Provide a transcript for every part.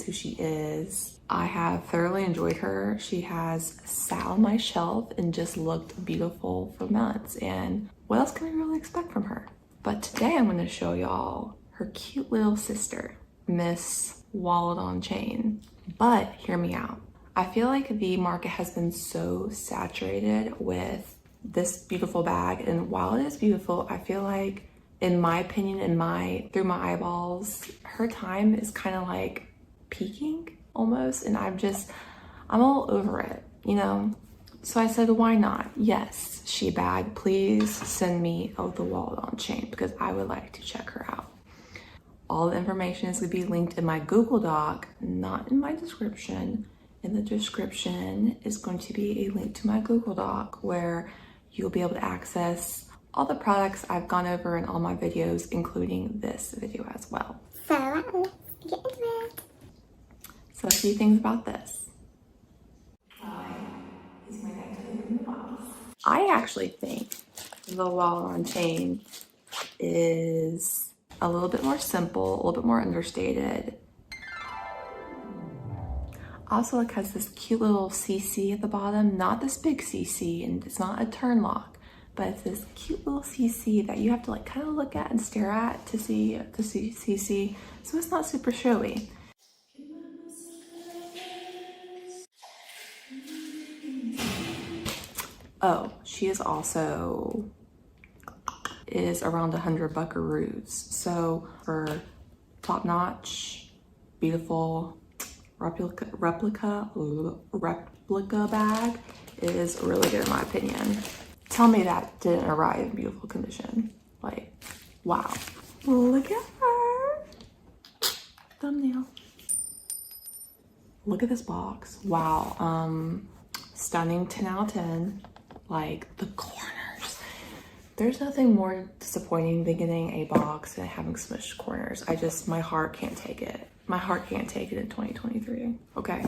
Who she is. I have thoroughly enjoyed her. She has sat on my shelf and just looked beautiful for months. And what else can we really expect from her? But today I'm going to show y'all her cute little sister, Miss Wallet on Chain. But hear me out. I feel like the market has been so saturated with this beautiful bag, and while it is beautiful, I feel like, in my opinion, through my eyeballs, her time is kind of like peaking almost, and I'm all over it, you know? So I said, why not? Yes, Shebag, please send me the Wallet on Chain because I would like to check her out. All the information is going to be linked in my Google Doc, not in my description. In the description is going to be a link to my Google Doc where you'll be able to access all the products I've gone over in all my videos, including this video as well. So let's get into it. So a few things about this. Using my knife to open the box. I actually think the Wallet on Chain is a little bit more simple, a little bit more understated. Also, it has this cute little CC at the bottom, not this big CC, and it's not a turn lock, but it's this cute little CC that you have to like kind of look at and stare at to see CC, so it's not super showy. Oh, she is also around 100 buckaroos. So for top-notch, beautiful replica bag is really good in my opinion. Tell me that didn't arrive in beautiful condition. Like, wow. Look at her. Thumbnail. Look at this box. Wow. Stunning 10 out of 10. Like the corners. There's nothing more disappointing than getting a box and having smushed corners. My heart can't take it. My heart can't take it in 2023. Okay.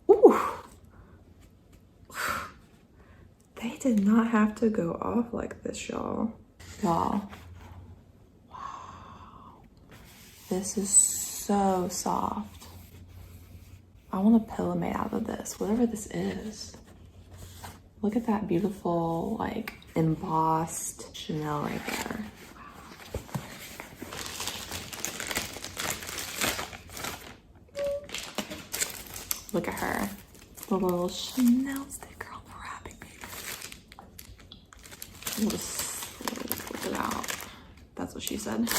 Ooh. They did not have to go off like this, y'all. Wow. Wow. This is so soft. I want a pillow made out of this, whatever this is. Look at that beautiful, like, embossed Chanel right there. Look at her. The little Chanel sticker on the wrapping paper. We'll just flip it out. That's what she said.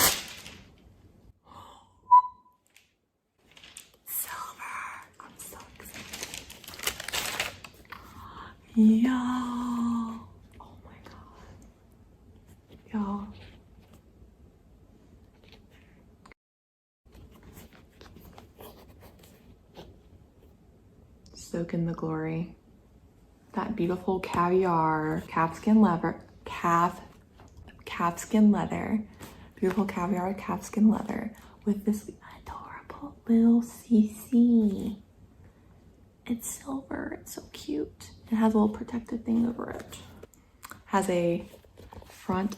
Yo, oh my god, y'all. Soak in the glory. That beautiful caviar, calfskin leather, beautiful caviar calfskin leather with this adorable little CC. It's silver, it's so cute. It has a little protective thing over it. Has a front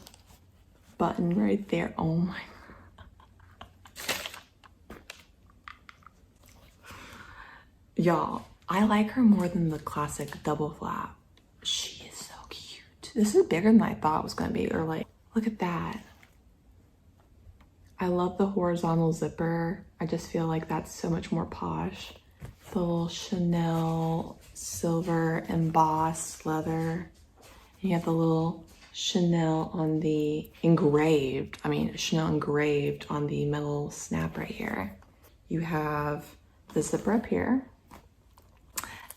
button right there. Oh my god. Y'all, I like her more than the classic double flap. She is so cute. This is bigger than I thought it was gonna be, or like, look at that. I love the horizontal zipper. I just feel like that's so much more posh. The little Chanel silver embossed leather. You have the little Chanel on the Chanel engraved on the metal snap right here. You have the zipper up here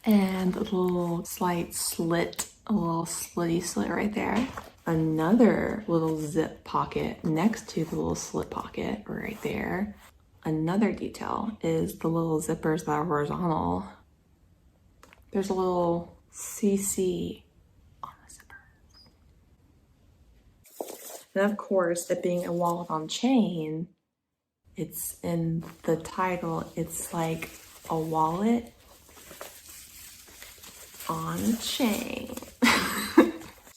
and a little slight slit, a little slitty slit right there. Another little zip pocket next to the little slit pocket right there. Another detail is the little zippers that are horizontal. There's a little CC on the zippers. And of course, it being a wallet on chain, it's in the title, it's like a wallet on a chain.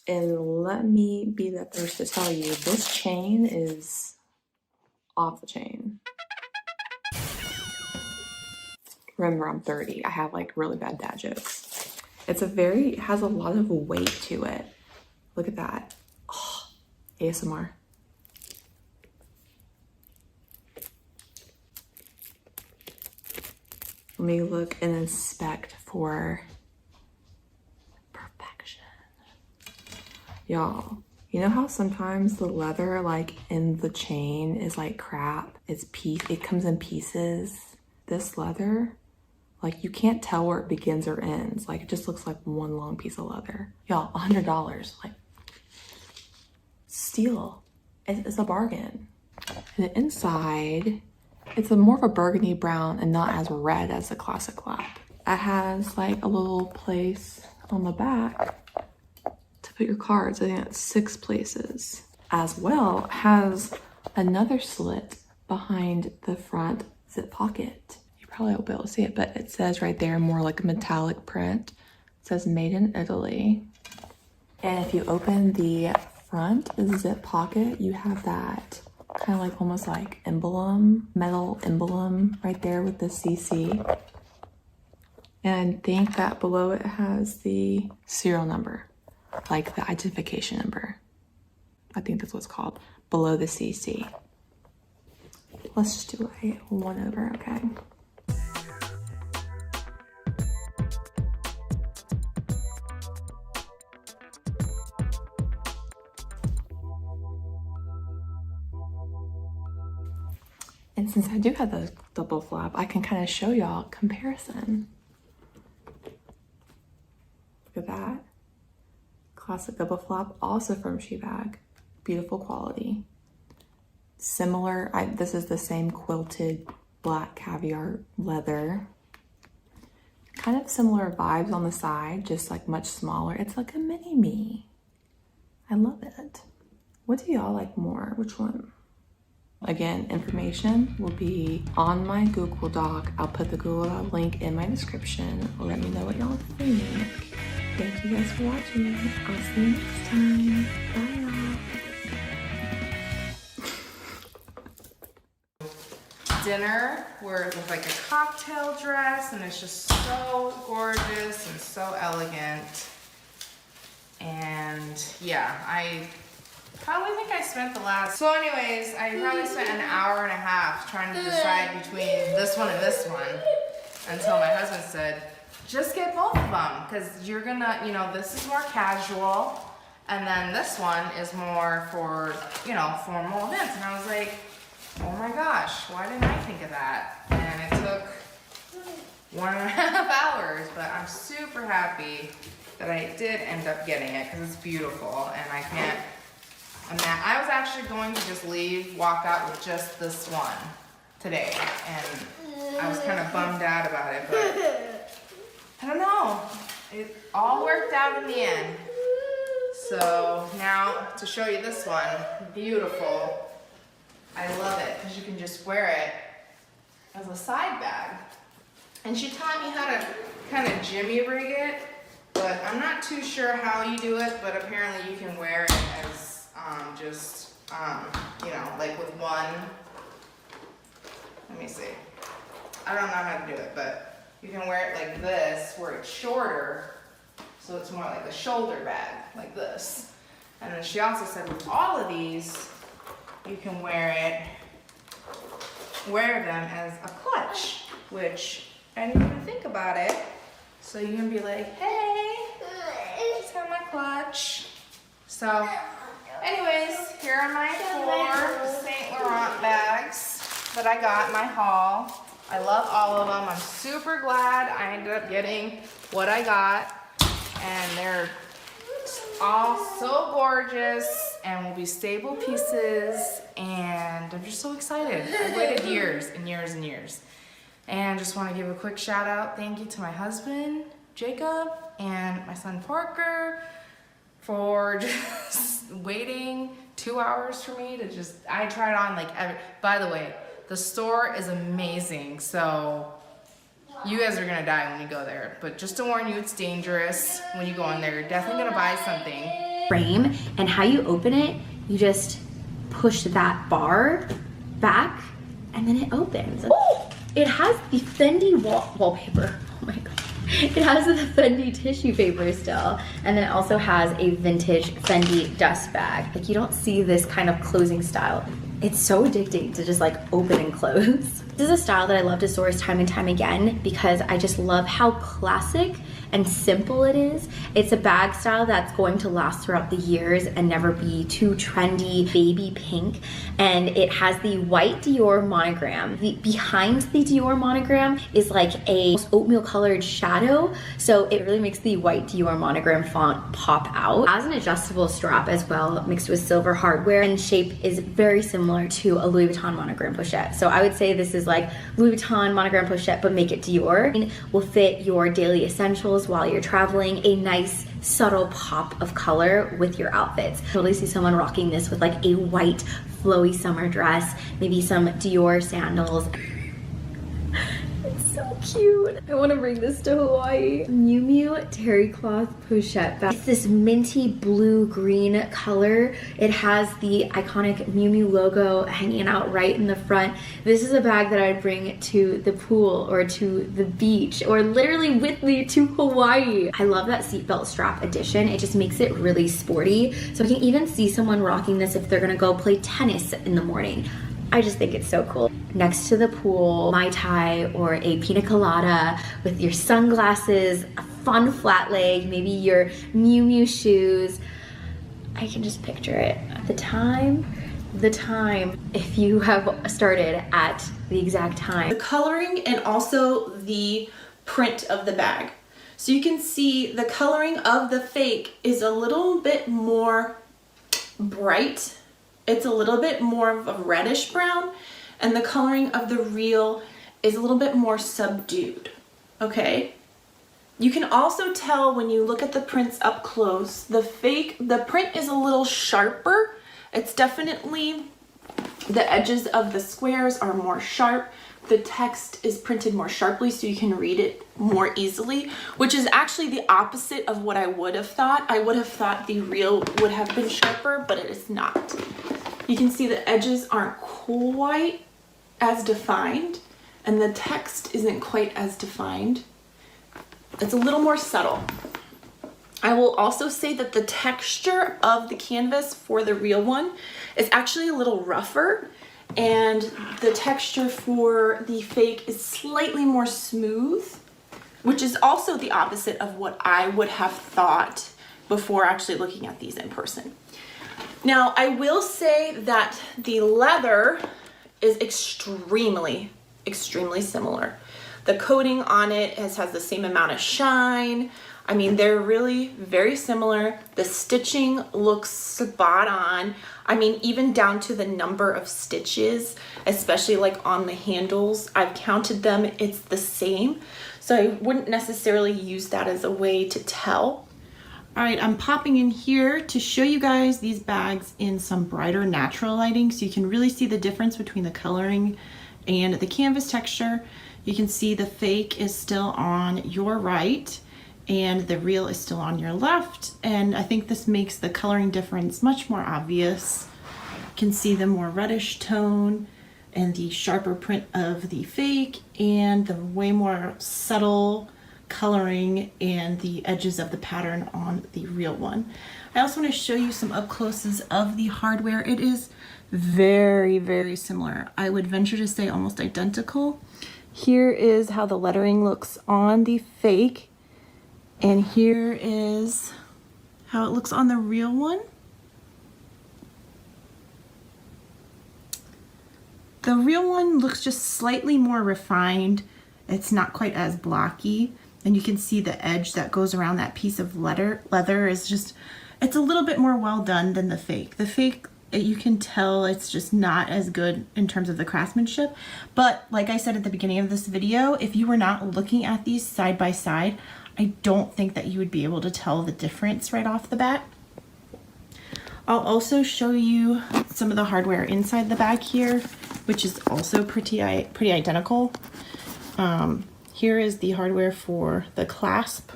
And let me be the first to tell you, this chain is off the chain. Remember, I'm 30. I have like really bad dad jokes. It has a lot of weight to it. Look at that. Oh, ASMR. Let me look and inspect for perfection. Y'all, you know how sometimes the leather like in the chain is like crap? It comes in pieces. This leather, like you can't tell where it begins or ends. Like it just looks like one long piece of leather. Y'all, $100, like steal. It's a bargain. And the inside, it's more of a burgundy brown and not as red as the classic lap. It has like a little place on the back to put your cards. I think that's 6 places. As well, it has another slit behind the front zip pocket. You probably won't be able to see it, but it says right there, more like a metallic print. It says made in Italy. And if you open the front zip pocket, you have that kind of like almost like emblem, metal emblem right there with the CC. And I think that below it has the serial number, like the identification number. I think that's what's called, below the CC. Let's just do a 1 over, okay? And since I do have the double flap, I can kind of show y'all comparison. Look at that. Classic double flap, also from Shebag. Beautiful quality. Similar, this is the same quilted black caviar leather. Kind of similar vibes on the side, just like much smaller. It's like a mini me. I love it. What do y'all like more? Which one? Again, information will be on my Google Doc. I'll put the Google Doc link in my description. Let me know what y'all think. Thank you guys for watching. I'll see you next time. Bye, y'all. Dinner where it was like a cocktail dress and it's just so gorgeous and so elegant. And yeah, I probably think I spent so anyways, I probably spent an hour and a half trying to decide between this one and this one until my husband said, just get both of them because you're gonna, you know, this is more casual and then this one is more for, you know, formal events. And I was like, oh my gosh, why didn't I think of that? And it took 1.5 hours, but I'm super happy that I did end up getting it because it's beautiful and I can't imagine. I was actually going to just walk out with just this one today and I was kind of bummed out about it, but I don't know. It all worked out in the end. So now to show you this one, beautiful. I love it because you can just wear it as a side bag. And she taught me how to kind of jimmy rig it, but I'm not too sure how you do it, but apparently you can wear it as you know, like with one, let me see. I don't know how to do it, but you can wear it like this, where it's shorter, so it's more like a shoulder bag, like this. And then she also said with all of these, you can wear them as a clutch, which I didn't even think about it. So you can be like, hey, let's have my clutch. So anyways, here are my 4 Saint Laurent bags that I got in my haul. I love all of them. I'm super glad I ended up getting what I got. And they're all so gorgeous and will be staple pieces. And I'm just so excited. I waited years and years and years. And just want to give a quick shout out. Thank you to my husband, Jacob, and my son, Parker, for just waiting 2 hours for me to I tried on like by the way, the store is amazing. So you guys are gonna die when you go there. But just to warn you, it's dangerous when you go in there. You're definitely gonna buy something. frame, and how you open it, you just push that bar back and then it opens. Oh, it has the Fendi wallpaper. Oh my god. It has the Fendi tissue paper still, and then it also has a vintage Fendi dust bag. Like, you don't see this kind of closing style. It's so addicting to just like open and close. This is a style that I love to source time and time again because I just love how classic and simple it is. It's a bag style that's going to last throughout the years and never be too trendy, baby pink. And it has the white Dior monogram. Behind the Dior monogram is like a oatmeal colored shadow. So it really makes the white Dior monogram font pop out. It has an adjustable strap as well, mixed with silver hardware, and shape is very similar to a Louis Vuitton monogram pochette. So I would say this is like Louis Vuitton monogram pochette, but make it Dior. It will fit your daily essentials while you're traveling, a nice subtle pop of color with your outfits. Totally see someone rocking this with like a white flowy summer dress, maybe some Dior sandals. It's so cute. I want to bring this to Hawaii. Miu Miu terry cloth pochette bag. It's this minty blue green color. It has the iconic Miu Miu logo hanging out right in the front. This is a bag that I'd bring to the pool or to the beach or literally with me to Hawaii. I love that seatbelt strap addition. It just makes it really sporty. So I can even see someone rocking this if they're gonna go play tennis in the morning. I just think it's so cool. Next to the pool, Mai Tai or a pina colada with your sunglasses, a fun flat leg, maybe your Miu Miu shoes. I can just picture it. The time, if you have started at the exact time. The coloring and also the print of the bag. So you can see the coloring of the fake is a little bit more bright. It's a little bit more of a reddish brown, and the coloring of the real is a little bit more subdued, okay? You can also tell when you look at the prints up close, the print is a little sharper. It's definitely, the edges of the squares are more sharp. The text is printed more sharply so you can read it more easily, which is actually the opposite of what I would have thought. I would have thought the real would have been sharper, but it is not. You can see the edges aren't quite as defined, and the text isn't quite as defined. It's a little more subtle. I will also say that the texture of the canvas for the real one is actually a little rougher, and the texture for the fake is slightly more smooth, which is also the opposite of what I would have thought before actually looking at these in person. Now, I will say that the leather is extremely similar. The coating on it has the same amount of shine. I mean, they're really very similar. The stitching looks spot on. I mean, even down to the number of stitches, especially like on the handles. I've counted them, it's the same. So I wouldn't necessarily use that as a way to tell. All right, I'm popping in here to show you guys these bags in some brighter natural lighting so you can really see the difference between the coloring and the canvas texture. You can see the fake is still on your right and the real is still on your left, and I think this makes the coloring difference much more obvious. You can see the more reddish tone and the sharper print of the fake and the way more subtle coloring and the edges of the pattern on the real one. I also want to show you some up closes of the hardware. It is very similar. I would venture to say almost identical. Here is how the lettering looks on the fake, and here is how it looks on the real one. The real one looks just slightly more refined. It's not quite as blocky. And you can see the edge that goes around that piece of leather is just, it's a little bit more well done than the fake. The fake, you can tell it's just not as good in terms of the craftsmanship. But like I said at the beginning of this video, if you were not looking at these side by side, I don't think that you would be able to tell the difference right off the bat. I'll also show you some of the hardware inside the bag here, which is also pretty identical. Here is the hardware for the clasp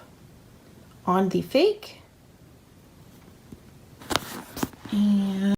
on the fake. And